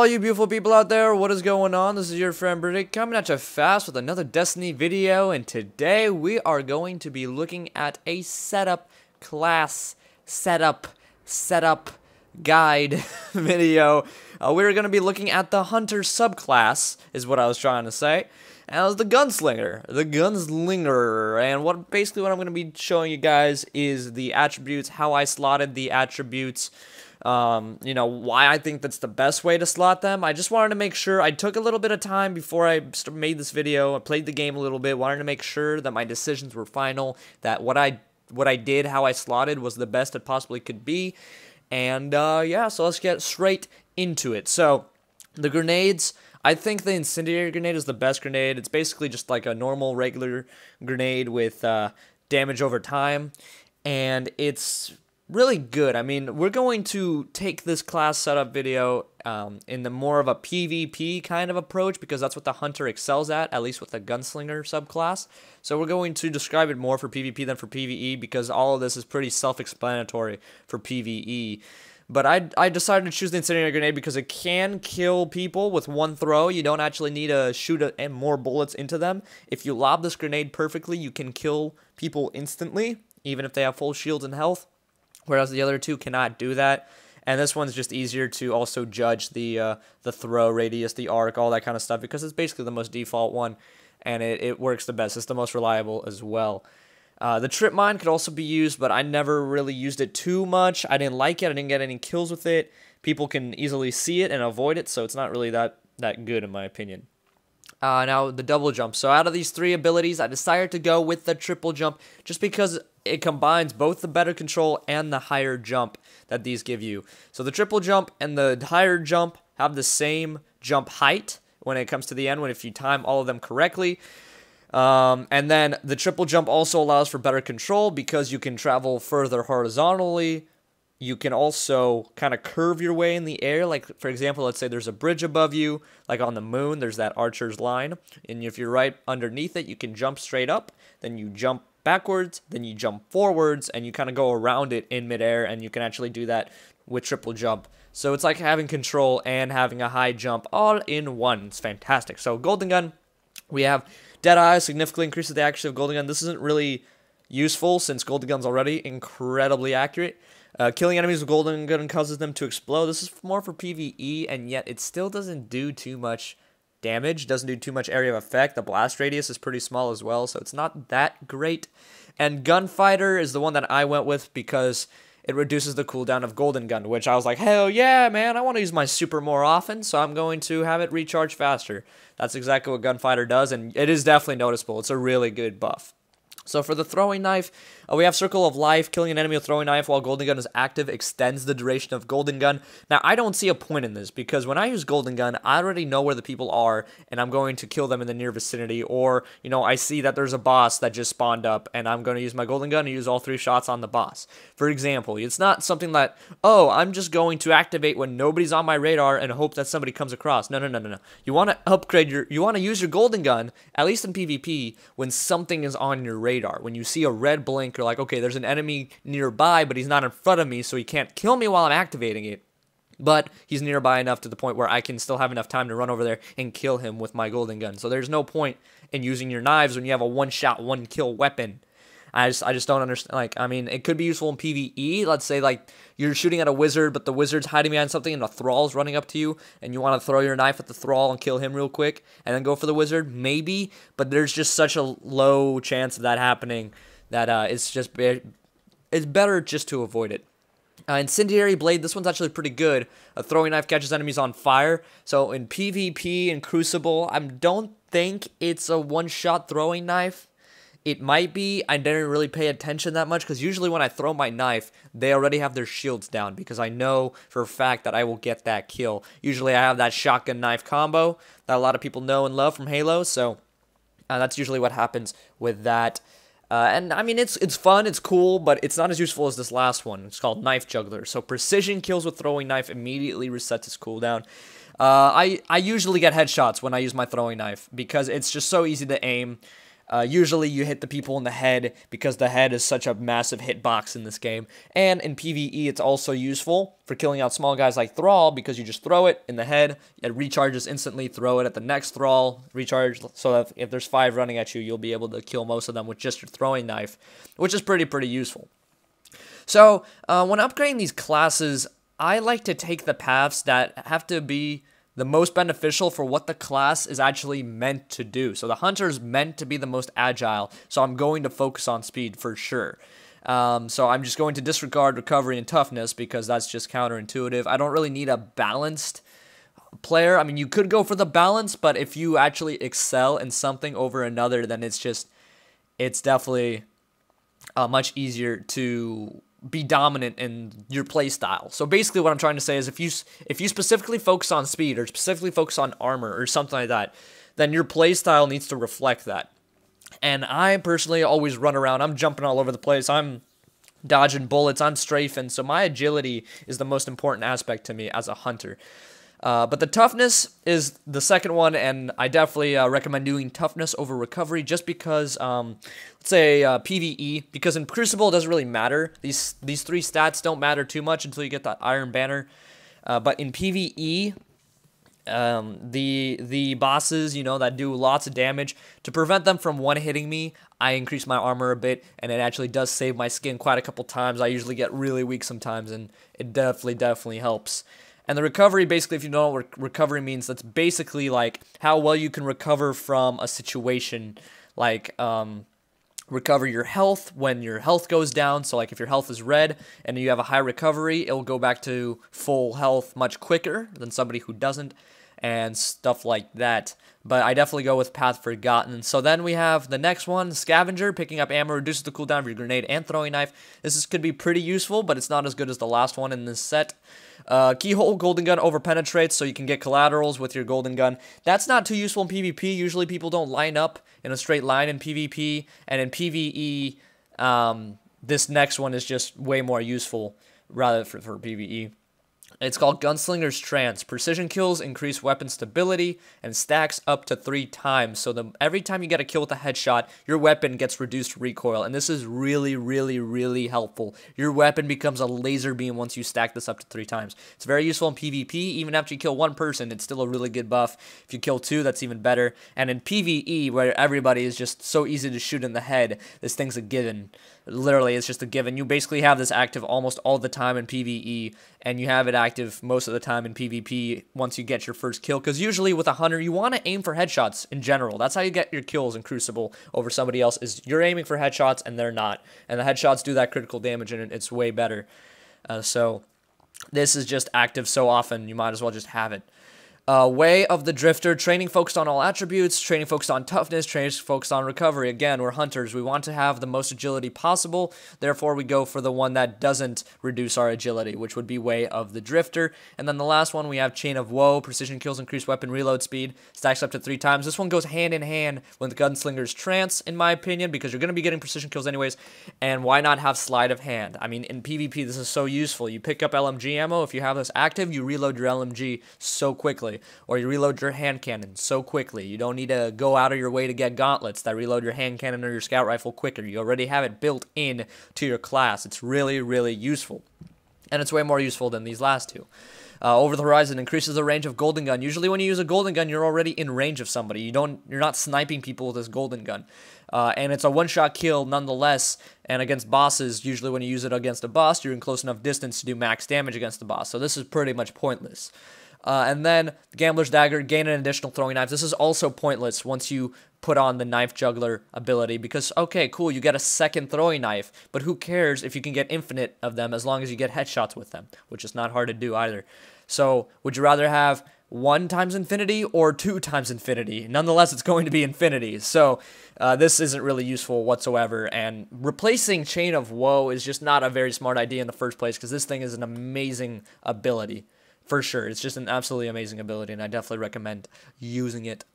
all you beautiful people out there, what is going on? This is your friend Britik coming at you fast with another Destiny video, and today we are going to be looking at a setup guide video. We're going to be looking at the Hunter subclass, is what I was trying to say, as the Gunslinger, and basically what I'm going to be showing you guys is the attributes, how I slotted the attributes. You know, why I think that's the best way to slot them. I just wanted to make sure, I took a little bit of time before I made this video. I played the game a little bit, wanted to make sure that my decisions were final, that what I did, how I slotted was the best it possibly could be. And yeah, so let's get straight into it. So, the grenades, I think the incendiary grenade is the best grenade. It's basically just like a normal regular grenade with damage over time, and it's really good. I mean, we're going to take this class setup video in the more of a PvP kind of approach, because that's what the Hunter excels at least with the Gunslinger subclass. So we're going to describe it more for PvP than for PvE, because all of this is pretty self-explanatory for PvE. But I decided to choose the incendiary grenade because it can kill people with one throw. You don't actually need to shoot more bullets into them. If you lob this grenade perfectly, you can kill people instantly, even if they have full shields and health. Whereas the other two cannot do that. And this one's just easier to also judge the throw radius, the arc, all that kind of stuff, because it's basically the most default one, and it works the best. It's the most reliable as well. The trip mine could also be used, but I never really used it too much. I didn't like it. I didn't get any kills with it. People can easily see it and avoid it, so it's not really that good in my opinion. Now, the double jump. So out of these three abilities, I decided to go with the triple jump just because it combines both the better control and the higher jump that these give you. So the triple jump and the higher jump have the same jump height when it comes to the end, if you time all of them correctly. And then the triple jump also allows for better control because you can travel further horizontally. You can also kind of curve your way in the air. Like, for example, let's say there's a bridge above you, like on the moon, there's that archer's line. And if you're right underneath it, you can jump straight up, then you jump backwards, then you jump forwards, and you kind of go around it in midair, and you can actually do that with triple jump. So it's like having control and having a high jump all in one. It's fantastic. So Golden Gun, we have Deadeye, significantly increases the accuracy of Golden Gun. This isn't really useful since Golden Gun's already incredibly accurate. Killing enemies with Golden Gun causes them to explode. This is more for PvE, and yet it still doesn't do too much damage, doesn't do too much area of effect. The blast radius is pretty small as well, so it's not that great. And Gunfighter is the one that I went with because it reduces the cooldown of Golden Gun, which I was like, hell yeah, man, I want to use my super more often, so I'm going to have it recharge faster. That's exactly what Gunfighter does, and it is definitely noticeable. It's a really good buff. So for the throwing knife, we have Circle of Life. Killing an enemy with throwing knife while Golden Gun is active extends the duration of Golden Gun. Now, I don't see a point in this, because when I use Golden Gun, I already know where the people are, and I'm going to kill them in the near vicinity. Or, you know, I see that there's a boss that just spawned up, and I'm going to use my Golden Gun and use all 3 shots on the boss. For example, it's not something that, oh, I'm just going to activate when nobody's on my radar and hope that somebody comes across. No. You want to upgrade you want to use your Golden Gun, at least in PvP, when something is on your radar. When you see a red blink, you're like, okay, there's an enemy nearby, but he's not in front of me, so he can't kill me while I'm activating it. But he's nearby enough to the point where I can still have enough time to run over there and kill him with my Golden Gun. So there's no point in using your knives when you have a one-shot, one-kill weapon. I just don't understand. Like, I mean, it could be useful in PvE. Let's say, like, you're shooting at a wizard, but the wizard's hiding behind something and a thrall's running up to you, and you want to throw your knife at the thrall and kill him real quick, and then go for the wizard, maybe. But there's just such a low chance of that happening that it's better just to avoid it. Incendiary Blade, this one's actually pretty good. A throwing knife catches enemies on fire. So in PvP and Crucible, I don't think it's a one-shot throwing knife. It might be. I didn't really pay attention that much, because usually when I throw my knife, they already have their shields down, because I know for a fact that I will get that kill. Usually I have that shotgun knife combo that a lot of people know and love from Halo, so that's usually what happens with that. And I mean, it's fun, it's cool, but it's not as useful as this last one. It's called Knife Juggler. So precision kills with throwing knife immediately resets its cooldown. I usually get headshots when I use my throwing knife, because it's just so easy to aim. Usually you hit the people in the head because the head is such a massive hitbox in this game. And in PvE, it's also useful for killing out small guys like Thrall because you just throw it in the head, it recharges instantly, throw it at the next Thrall, recharge, so that if there's 5 running at you, you'll be able to kill most of them with just your throwing knife, which is pretty useful. So, when upgrading these classes, I like to take the paths that have to be the most beneficial for what the class is actually meant to do. So the hunter is meant to be the most agile, so I'm going to focus on speed for sure. So I'm just going to disregard recovery and toughness because that's just counterintuitive. I don't really need a balanced player. I mean, you could go for the balance, but if you actually excel in something over another, then it's definitely much easier to be dominant in your play style. So basically what I'm trying to say is if you specifically focus on speed or specifically focus on armor or something like that, then your play style needs to reflect that. And I personally always run around. I'm jumping all over the place. I'm dodging bullets. I'm strafing. So my agility is the most important aspect to me as a hunter. But the toughness is the second one, and I definitely recommend doing toughness over recovery just because, let's say PvE, because in Crucible it doesn't really matter. These 3 stats don't matter too much until you get that Iron Banner. But in PvE, the bosses, you know, that do lots of damage, to prevent them from one-hitting me, I increase my armor a bit, and it actually does save my skin quite a couple times. I usually get really weak sometimes, and it definitely helps. And the recovery, basically, if you know what recovery means, that's basically like how well you can recover from a situation, like recover your health when your health goes down. So like if your health is red and you have a high recovery, it'll go back to full health much quicker than somebody who doesn't, and stuff like that. But I definitely go with Path Forgotten. So then we have the next one, Scavenger. Picking up ammo reduces the cooldown of your grenade and throwing knife. Could be pretty useful, but it's not as good as the last one in this set. Keyhole Golden Gun overpenetrates, so you can get collaterals with your Golden Gun. That's not too useful in PvP. Usually people don't line up in a straight line in PvP, and in PvE, this next one is just way more useful rather for PvE. It's called Gunslinger's Trance. Precision kills increase weapon stability and stacks up to 3 times. So every time you get a kill with a headshot, your weapon gets reduced recoil. And this is really helpful. Your weapon becomes a laser beam once you stack this up to 3 times. It's very useful in PvP. Even after you kill 1 person, it's still a really good buff. If you kill 2, that's even better. And in PvE, where everybody is just so easy to shoot in the head, this thing's a given. Literally, it's just a given. You basically have this active almost all the time in PvE, and you have it active most of the time in PvP once you get your first kill, because usually with a hunter, you want to aim for headshots in general. That's how you get your kills in Crucible over somebody else, is you're aiming for headshots and they're not. And the headshots do that critical damage, and it's way better. So this is just active so often, you might as well just have it. Way of the Drifter, training focused on all attributes, training focused on toughness, training focused on recovery. Again, we're hunters. We want to have the most agility possible. Therefore, we go for the one that doesn't reduce our agility, which would be Way of the Drifter. And then the last one, we have Chain of Woe. Precision kills increase weapon reload speed. Stacks up to 3 times. This one goes hand in hand with Gunslinger's Trance, in my opinion, because you're going to be getting precision kills anyways. And why not have Sleight of Hand? I mean, in PvP, this is so useful. You pick up LMG ammo. If you have this active, you reload your LMG so quickly. Or you reload your hand cannon so quickly. You don't need to go out of your way to get gauntlets that reload your hand cannon or your scout rifle quicker. You already have it built in to your class. It's really useful. And it's way more useful than these last 2. Over the Horizon increases the range of Golden Gun. Usually when you use a Golden Gun, you're already in range of somebody. You're not sniping people with this Golden Gun. And it's a one-shot kill nonetheless, and against bosses, usually when you use it against a boss, you're in close enough distance to do max damage against the boss. So this is pretty much pointless. And then Gambler's Dagger, gain an additional throwing knife. This is also pointless once you put on the Knife Juggler ability, because, okay, cool, you get a second throwing knife, but who cares if you can get infinite of them as long as you get headshots with them, which is not hard to do either. So, would you rather have 1 times infinity or 2 times infinity? Nonetheless, it's going to be infinity. So, this isn't really useful whatsoever, and replacing Chain of Woe is just not a very smart idea in the first place, because this thing is an amazing ability. For sure, it's just an absolutely amazing ability, and I definitely recommend using it.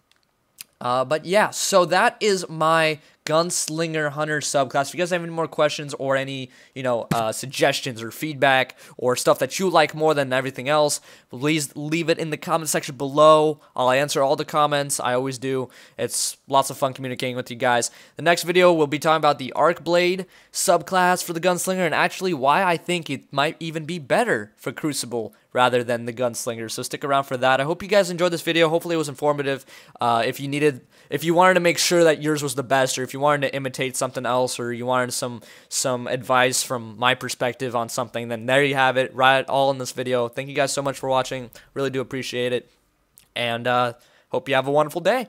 But yeah, so that is my Gunslinger Hunter subclass. If you guys have any more questions or any, suggestions or feedback or stuff that you like more than everything else, please leave it in the comment section below. I'll answer all the comments. I always do. It's lots of fun communicating with you guys. The next video, we'll be talking about the Arc Blade subclass for the Gunslinger and actually why I think it might even be better for Crucible rather than the Gunslinger. So stick around for that. I hope you guys enjoyed this video. Hopefully it was informative. If you wanted to make sure that yours was the best, or if you wanted to imitate something else, or you wanted some advice from my perspective on something, then there you have it, right all in this video. Thank you guys so much for watching. Really do appreciate it. And hope you have a wonderful day.